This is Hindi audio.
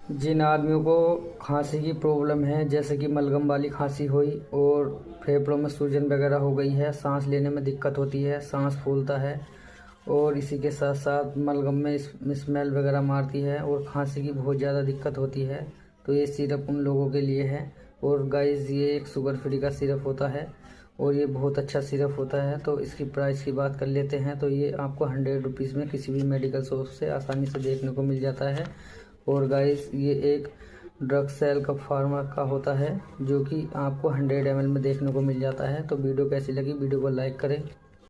जिन आदमियों को खांसी की प्रॉब्लम है, जैसे कि मलगम वाली खांसी हुई और फेफड़ों में सूजन वगैरह हो गई है, सांस लेने में दिक्कत होती है, सांस फूलता है और इसी के साथ साथ मलगम में स्मेल वगैरह मारती है और खांसी की बहुत ज़्यादा दिक्कत होती है, तो ये सिरप उन लोगों के लिए है। और गाइस, ये एक शुगर फ्री का सिरप होता है और ये बहुत अच्छा सिरप होता है। तो इसकी प्राइस की बात कर लेते हैं, तो ये आपको 100 रुपीज़ में किसी भी मेडिकल शॉप से आसानी से देखने को मिल जाता है। और गाइस, ये एक ड्रग सेल का फार्मा का होता है, जो कि आपको 100 ml में देखने को मिल जाता है। तो वीडियो कैसी लगी, वीडियो को लाइक करें।